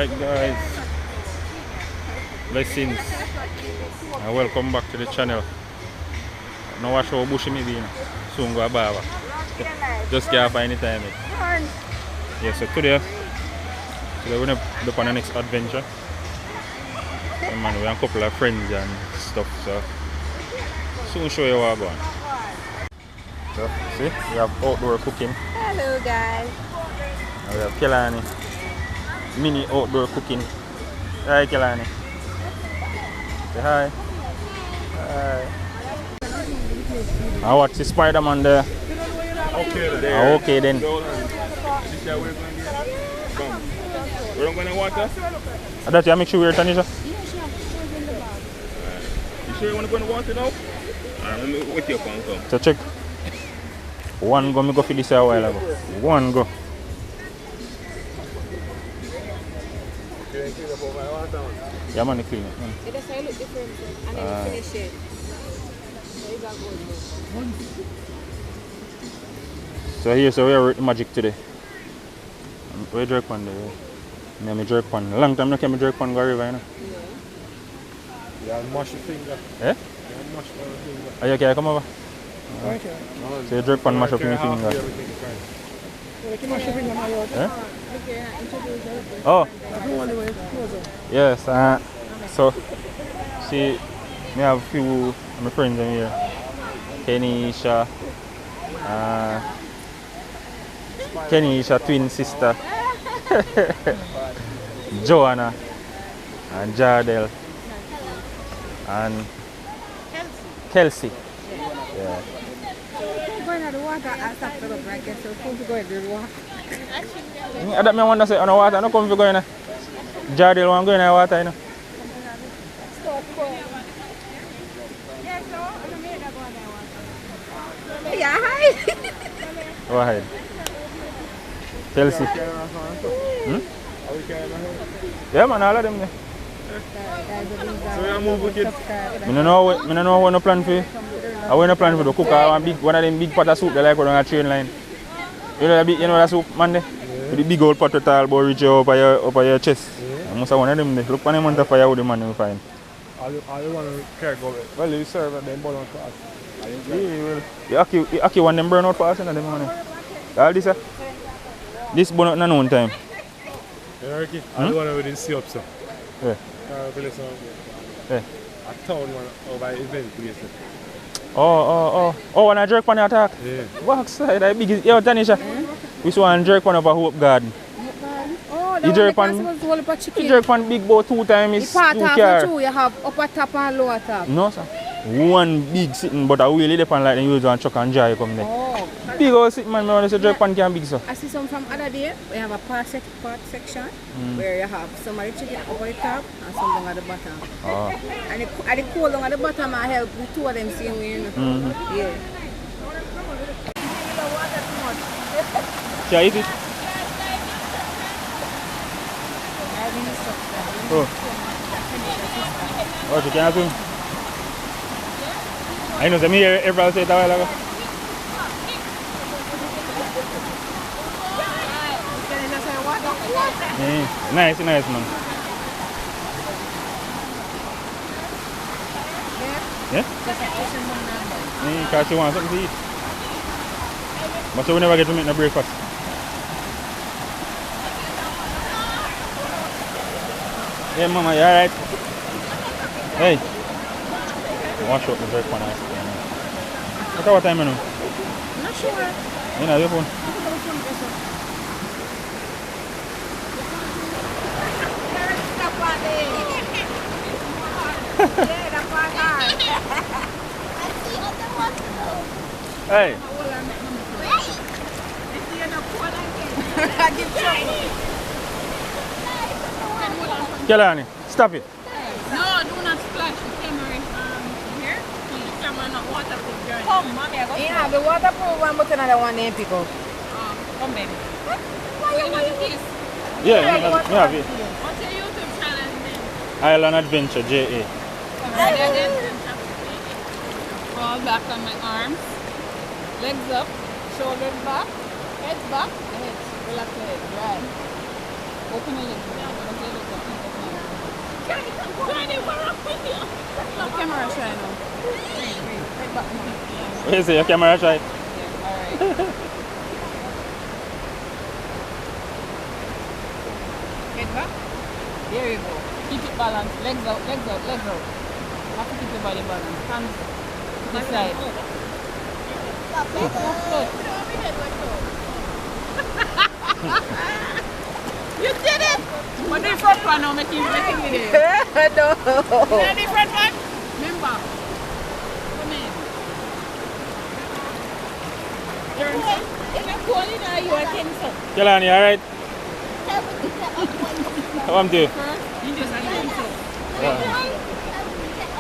Alright guys, blessings and welcome back to the channel. Now watch how bushy me being. Soon go a barber. Just can't find any time. Yeah, so today we're gonna look on the next adventure. And man, we have a couple of friends and stuff, so soon show you what I'm going. So see, we have outdoor cooking. Hello guys. And we have Kelani. Mini outdoor cooking. Hi Kelani. Say hi. Hi. I watch the Spider-Man there. Okay then. Okay then. We're going to water? That you make sure we're Tanisha? You sure you want to go in the water now? Let me wait your phone come. So check. One go, me go for this a while ago. One go. Yeah man, clean it. Man. It does look different and then finish it. So here, so we are with magic today. We jerk one there. Me jerk one. Long time I can't jerk one go river, you know. Yeah, mash your finger. Eh? Yeah, mash your finger. Are you okay? Come over. Okay. So you jerk one, mash up your finger. Eh? Oh. Yes. So see, me have a few of my friends in here. Kenisha, twin sister, Joanna, and Jardel, and Kelsey. Yeah. Going to the water after the break, so come to go in the water. I don't want to say on the water, I don't come to go in. Jardel want to go in the water, you know. Yeah, hi. Go ahead. Kelsey. Yeah man, all of them there. So we are moving kids. I don't know what no plan for. I want to plan for the cook one of them big pot of soup they like on a train line. You know that soup man there? With the big old pot of tall but reach up your chest. I must have one of them there. Look on them on the fire with the man you find. All you want to care go with. Well, you serve and then burn out fast. Yeah, well. You actually want them burn out fast in them morning. All this burn out in no time. Yeah, Ricky, I don't want to really see up so. Yeah. Yeah. A town one over event place. Oh, when I jerk on the attack? Yeah. Back side, I big is. Yo, Tanisha. We saw one jerk on over Hope Garden. Oh, You jerk on big boat 2 times. The part of two, you have upper top and lower top. No, sir. One big sitting, but I really depend like the use one truck and dry come there. Oh. Big old sitting man, I want to say jerk pan can big, so. I see some from other day. We have a part section where you have some of the chicken up at the top and some down at the bottom. Oh. And the cold down at the bottom I help with 2 of them same way, you know. Yeah. Can I eat it? Oh. Oh, you can't swim? I know, me everybody say it a while ago. Yeah, nice man. Yeah? Yeah, because she wants something to eat. But she will never get to make no breakfast. Yeah, mama, you alright? Hey. Wash up the break one ice. Look at what time you know? I'm not sure. You know your phone? Hey. Kelani, stop it. No, do not splash the camera here. Please, the camera not waterproof. Come, mommy, I got you have the waterproof one, but another one they pick up. Come, baby. Why you want this? Yeah, you have it. What's your YouTube channel name? Island Adventure, JA. Fall back on my arms. Legs up. Shoulders back. Head back. Head. Relax your head. Right. Open your lips. Johnny, where up with you? The camera shy now. Right back. What you say, your camera shy? Yeah, alright. Get back. There you go. Keep it balanced. Legs out, legs out, legs out. You have to keep your body balanced. Hands to the side. You did it! But the front one now, make it video. No. You know the front one? Remember. Come in. If I'm calling her, you are cancel. Kelani, alright? Come to you. You just cancel.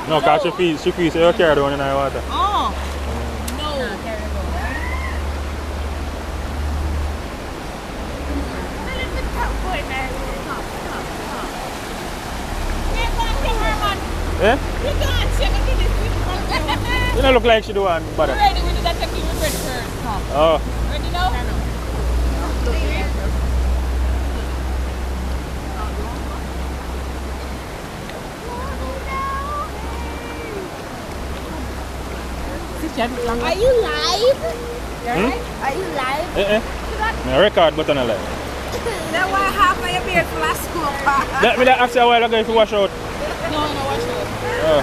No, because she feels you carry down in the water. Oh. No. Eh? You can't check into this. You don't look like she do one, but. Ready? We need to take you with first. Come. Oh. Ready now? Are you live? Hmm? Are you live? My record button alive. That's why half of your beard flash scoop. Let me ask you a while ago if you wash out. No, watch out. Oh.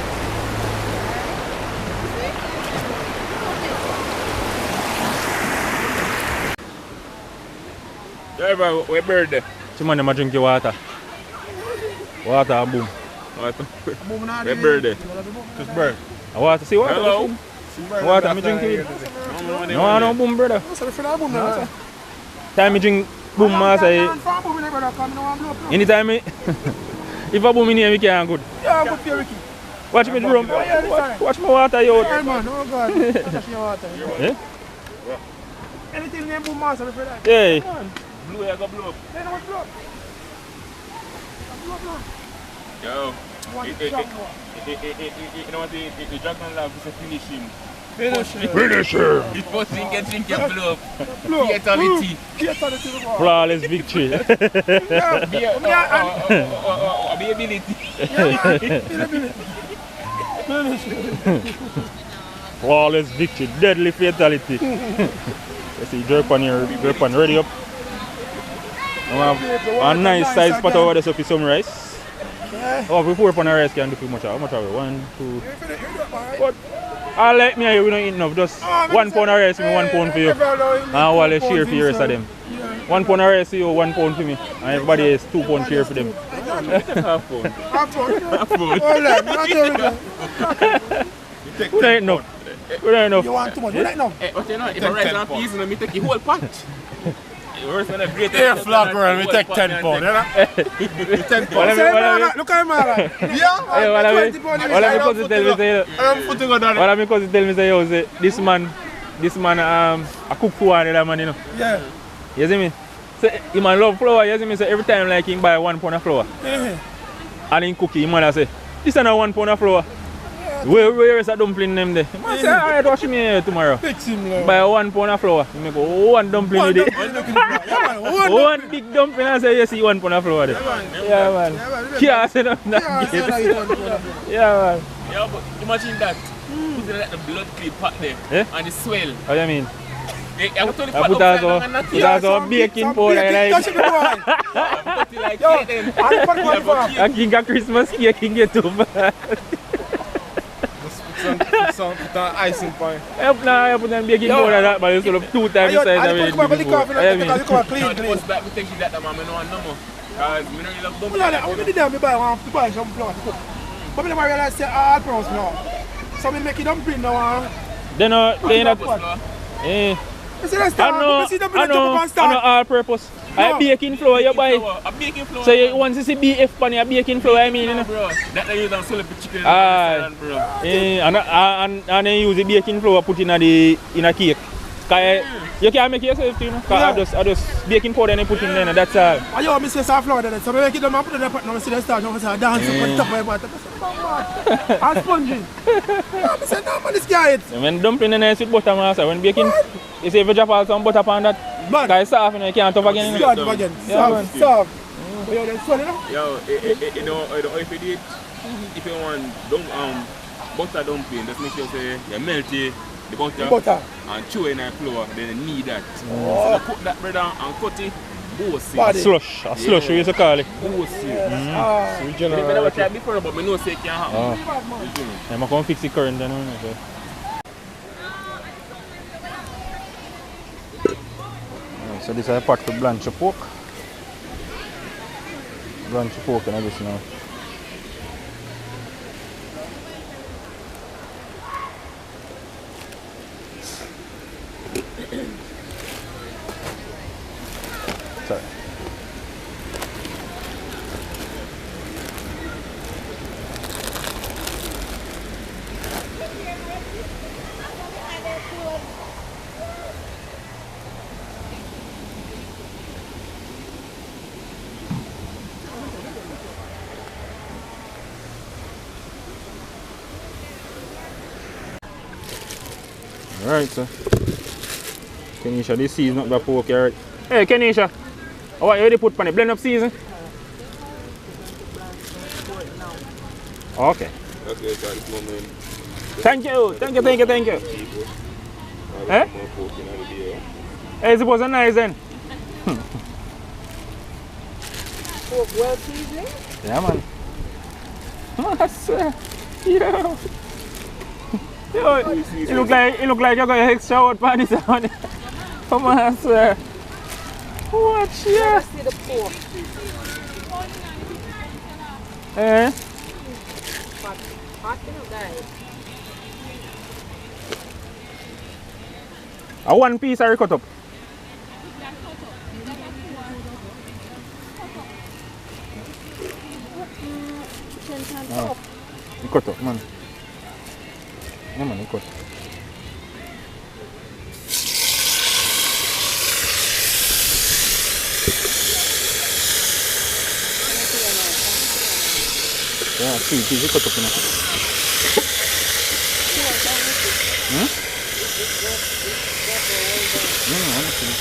Driver, where bird there? Someone them a drink your water. Water and boom. Where bird there? Just bird. I water, see water. Hello? Water, me drink it. No, I don't boom, brother. Time me drink boom, I say. Anytime me, if I boom in here, we can't good. Yeah, good for Ricky. Watch me drum. Watch my water, yo. Hey man, oh God. Touch your water. Eh? Anything name boom master for that. Hey. Blue, I got blue. They know what's blood. Yo. One You shot more. know what the dragon love is a finish him. Finish her. The first thing get drink your blow up. Blow. Fatality. Fatality. Flawless victory. Ability. Flawless victory. Deadly fatality. Let's see, jerk on ready up. A nice size spot over there so for some rice. Oh, we pour upon the rice can do too much. How much are we? 1, 2. But I like me here, we don't eat enough. Just 1 pound of rice for me, 1 pound for you. And I'll share for the rest of them. 1 pound of rice for you, 1 pound for me. And everybody is 2 pound share for them. Half pound. Half pound. We don't eat enough. We don't eat enough. You want too much? We don't know. But you know, if I rice and peas, me take the whole pot. Air flock girl, we take 10 pounds. 10 pounds. Look at him, man. Yeah. Hey, what am I cousin tell me say? I'm putting on that. What am I cousin tell me say? Yo, say this man, I cook for another man, you know. Yeah. You see me? So he man love flour. You see me? So every time like he buy 1 pound of flour, and he cook it, he man say, this is not 1 pound of flour. Where is that dumpling them there? I say, alright, watch me here tomorrow. Fix him, love. Buy 1 pound of flour. You make 1 dumpling with it. One big dumpling. I say, yes, 1 pound of flour there. Yeah, man. Yeah, I said that. Yeah, man. Yeah, but imagine that. Put it like the blood clip pot there. And the swell. What do you mean? I put also baking powder like. Put it like that then. I think a Christmas cake can get too bad. Put an icing point. I put them baking powder that, but it's sort of 2 times the size of it. You come clean. No, the first bag we take that, man, I don't know. Because I don't love dumpling. I did that, I buy some flour to cook. But I realize say all pounds now. So I make it dumpling now. They know that. I know all purpose. I baking flour you buy. A baking flour. So you want to see BF pan a baking flour, I mean, you know. Bro, that they use on celebrity chicken bro. And then use the baking flour put in a cake. You can make it yourself too, you know. Cause I just baking powder and put in there, that's all. I know I say some flour there, so I make it down and put it in the pot now. I see the start now. I say dance on top of my butt. I'm sponging. I say no man, this guy it. When dumpling in nice with butter, master, when baking, you say if you drop all some butter on that, cause it's soft and you can't tough again. Soft again. Soft. But yo, that's funny, no? Yo, you know if you did, if you want butter dumpling, just make sure say you melt the butter and chew in the flour, then you need that. So you cook that bread and cut it, bossy. Slush, a slush we used to call it. Bossy. Mm. I never tried before, but I know say it can happen. I'm going to fix the current then. So this is a pot for blanch pork. Blanch pork and everything now. Sorry. Alright, so Kenisha, this season up the pork here. Hey Kenisha, how are you ready to put on the blend up season? Okay. Okay, so this moment. Thank you. Eh? Hey, it was a nice then. Pork well seasoned? Yeah, man. I swear. Yo. Yo, it look like you got your extra out for this one. Come on, I swear. Watch here. Let's see the pork. Eh? Hot, you know, guys. A one piece are cut up. Oh, you cut up, man. Yeah, man, you cut. Yeah, see, you cut up, you know. No, honestly.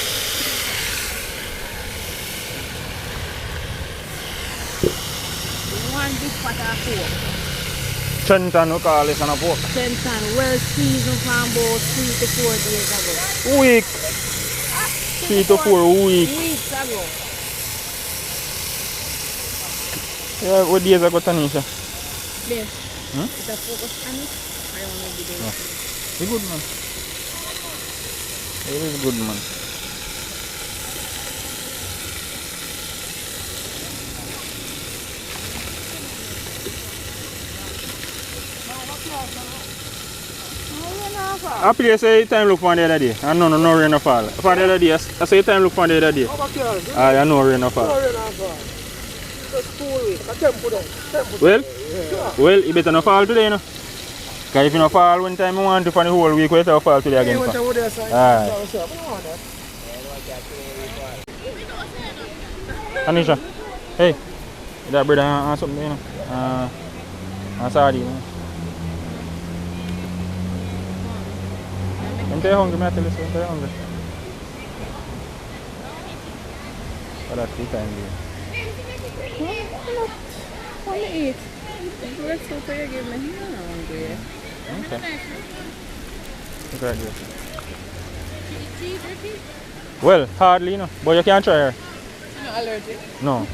One big pot of pork. Chentan, we call it on a pork. Chentan, well seasoned from about 3 to 4 days ago. Week. 3 to 4 weeks. Weeks ago. Yeah, what days ago, Tanisha? Yes. It's a focus on it. I don't know the day. It's good, man. It is good, man. Happy to say time look for the other day. I know no rain or fall. For the other day, I say time look for the other day. I know rain or fall. Well, you better not fall today, you know. Because if you don't fall one time you want to for the whole week, you better fall today again. Alright. Anisha, hey, that bread and something, you know. And sardine. When you're hungry, I tell you, when you're hungry. Oh, that's the time, I want to eat. What soup you give me? I'm not hungry. okay. Look at that. Well, hardly, you know, but you can't try her. You're not allergic? No.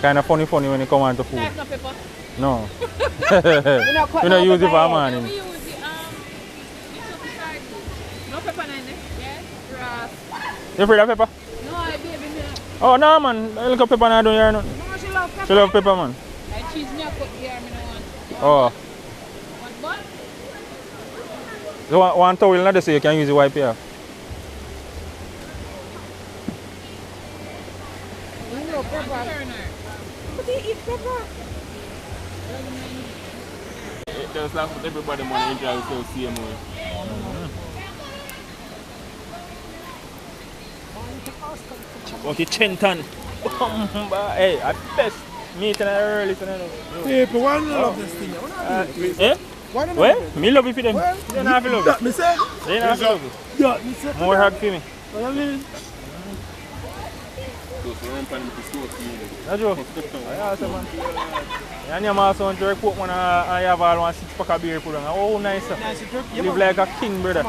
Kind of funny when you come on to food. Like no pepper? No. We don't use it for morning. We use it, no pepper in it? Yes. Grass. You afraid of pepper? No, I baby me. Oh, no, man. A little pepper now don't hear nothing. No, she love pepper. She love pepper, man. I cheese me a cut here, me no want. Oh. Want bun? So one towel in there so you can use it wipe here. No pepper. But you eat pepper? It does laugh with everybody money enjoy so same way. Okay, Chentan. Hey, at best, meat and early. People, why do you love this thing? Eh? Why do you Well, love it? me love it for them. Well, They don't have to love that it. me say. They don't have to love it. Yeah, me say. More hard for me. What I mean? Just run pan with the stove clean. That's true. Yeah, so man. And you also want to report when I have all 1 6-pack of beer put on. Oh, nice. Live like a king, brother.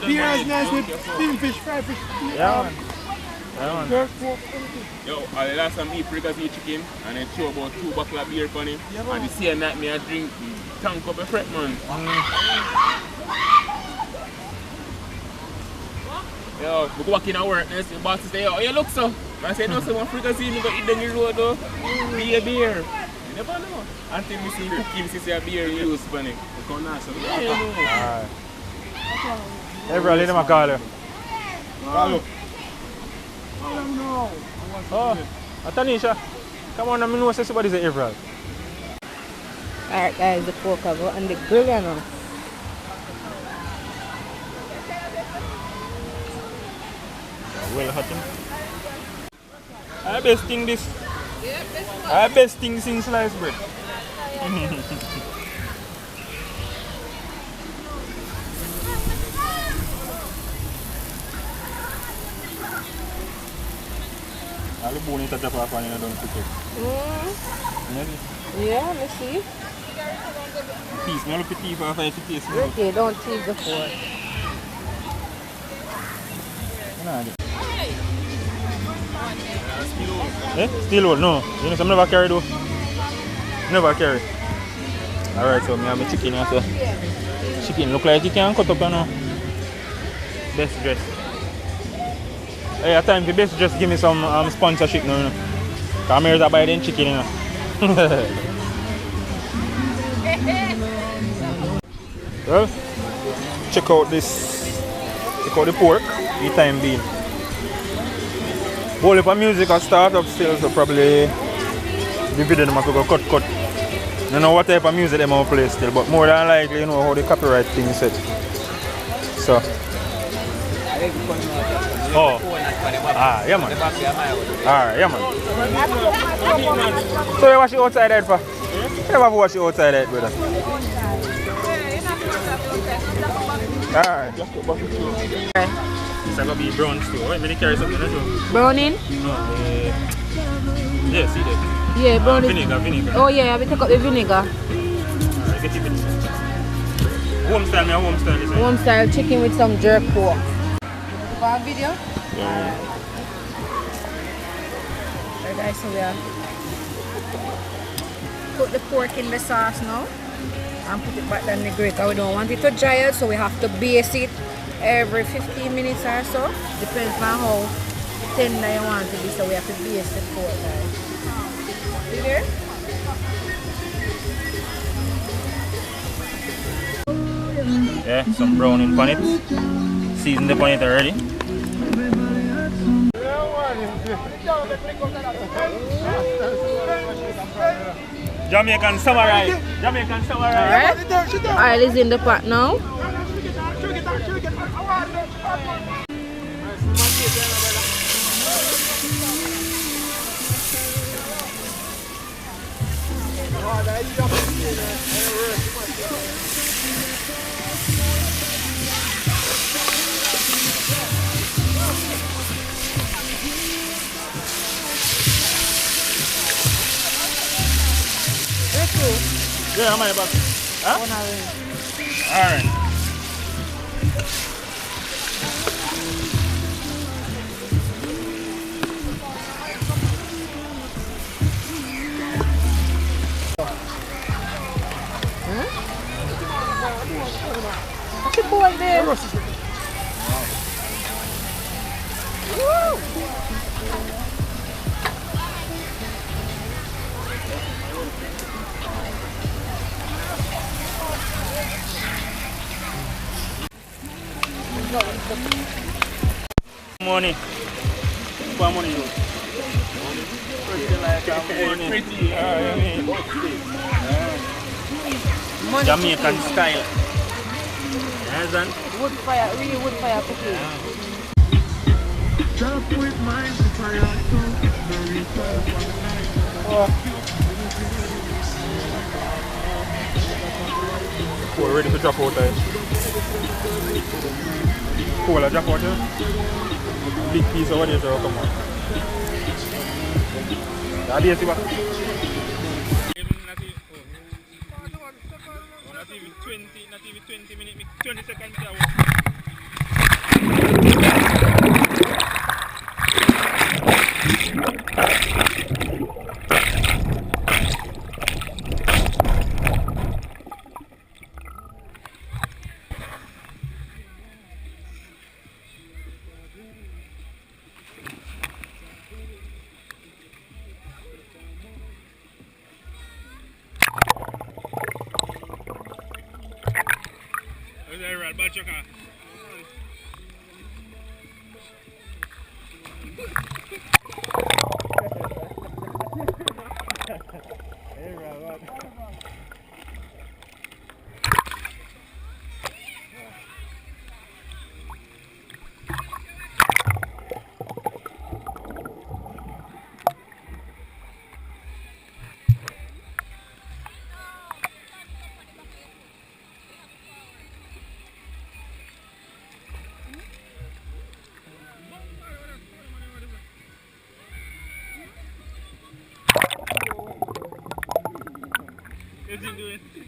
Beer is nice with steamed fish, fried fish. Yeah, man. Yeah, man. Jerk pork, anything. Yo, the last time me friggers eat chicken and then throw about 2 bottles of beer on it. And the same night me I drink tank up a fret, man. Yo, we go back in our work and the boss say, yo, you look so. I say, no, someone friggers see me go eat down the road though. Be a beer. You never know. Until me see cooking, see a beer use on it. Alright. Everybody, let them call you. Hello. Oh, Tanisha. Come on, I know somebody's at April. Alright guys, the pork I go on the grill now. Well hot. I best thing this. I best thing since sliced bread. I'll be born in the Japan and I don't cook it. Yeah, let's see. Piece, I look at teeth after I taste. Okay, don't tease the fork. Eh? Steel wool? No. You know, some never carry though. Never carry. Alright, so I have my chicken also. Chicken look like you can cut up, you know. Best dress. Hey, at time for best dress give me some sponsorship now, you know. Because I'm here to buy them chicken, you know. Well, check out this. Check out the pork. The time being. Well, if a music will start up still, so probably the video them have to go cut. I don't know what type of music they will play still, but more than likely, you know how the copyright thing is set. So. Oh. Ah, yeah man. Alright, yeah man. So you watch it outside that for? You never watch it outside that, brother. Alright. It's going to be brown too. Wait, let me carry something. Browning? No, yeah, see that? Yeah, browning. Vinegar. Oh yeah, I will take up the vinegar. Alright, get your vinegar. Home style, home style. Home style chicken with some jerk pork. One video? Yeah. Alright guys, so we are put the pork in the sauce now and put it back down the grill because we don't want it to dry out, so we have to baste it every 15 minutes or so. Depends on how tender you want it to be, so we have to baste the pork, guys. See there? Yeah, some browning on it. Seasoned the on it already. Jamaican samurai. Jamaican samurai. Oil is in the pot now. Yeah, I'm about. Huh? Alright. What's the boy there? Money. What money you? Money. Jamaican style. Yes, wood fire, really wood fire cooking. We're ready to drop out there. Cool, I drop out here. Big piece over there, so come on. That is it. Not even 20 minutes, 20 seconds.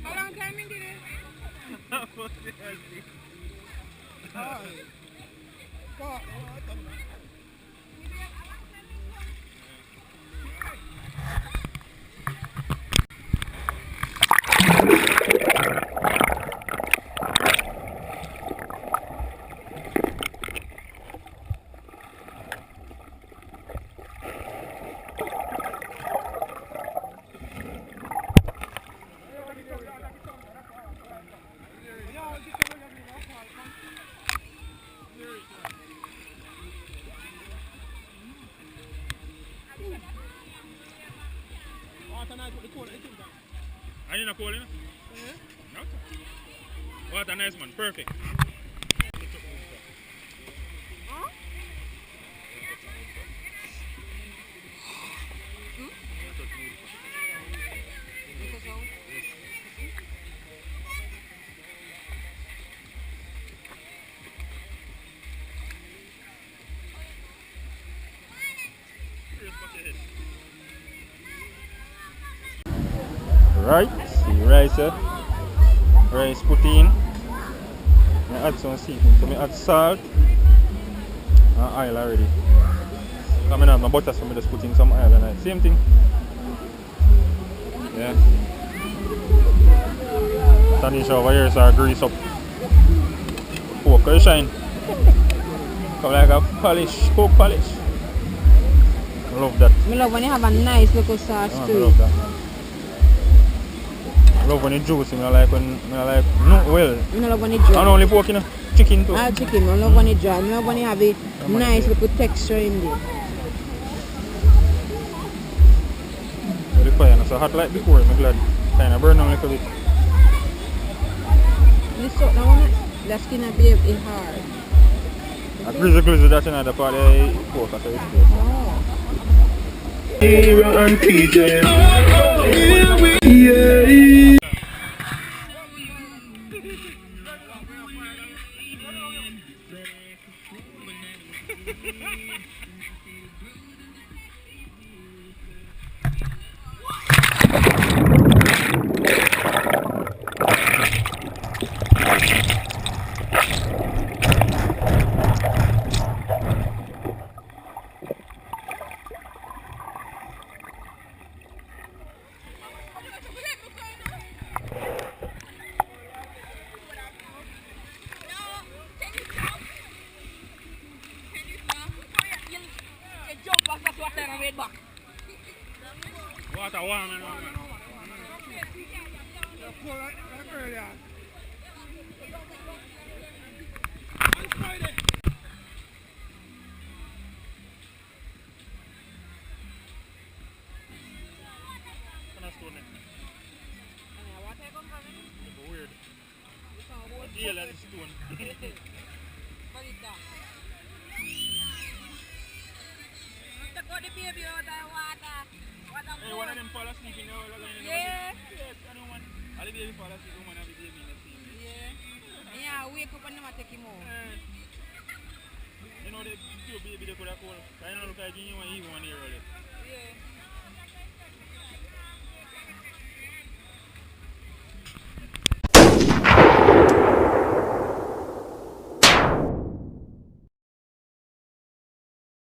How long time you did it? Are you not calling? No. What a nice man, perfect. Right, see rice here. Rice put in. I add some seasoning. So I add salt and oil already. I mean, I have my butter, so I just put in some oil and same thing. Yeah. Tanisha over here, so I grease up. Pork, how you shine? Come like a polish, pork polish. I love that. I love when you have a nice little sauce too. I love that. I love when it's juicy. I like when no well. I love when it's dry. I don't only pork, you know, chicken too. Chicken. I love when it's dry. I love when you have a nice little texture in there. The fire is so hot like before. I'm glad. Kind of burn on a little bit. This sort of one, the skin will be hard. A grizzly, that's another part of the pork. So it's good. Hero and PJ. Water warm and all. Weird. Eel and stone. Hey, one of them fall asleep in the hole. Yeah. I don't want. I'll be able to fall asleep. One of the baby in the sleep. Yeah. Yeah, wake up and never take him out. You know, the two baby they could have called. I don't look like you want even one here.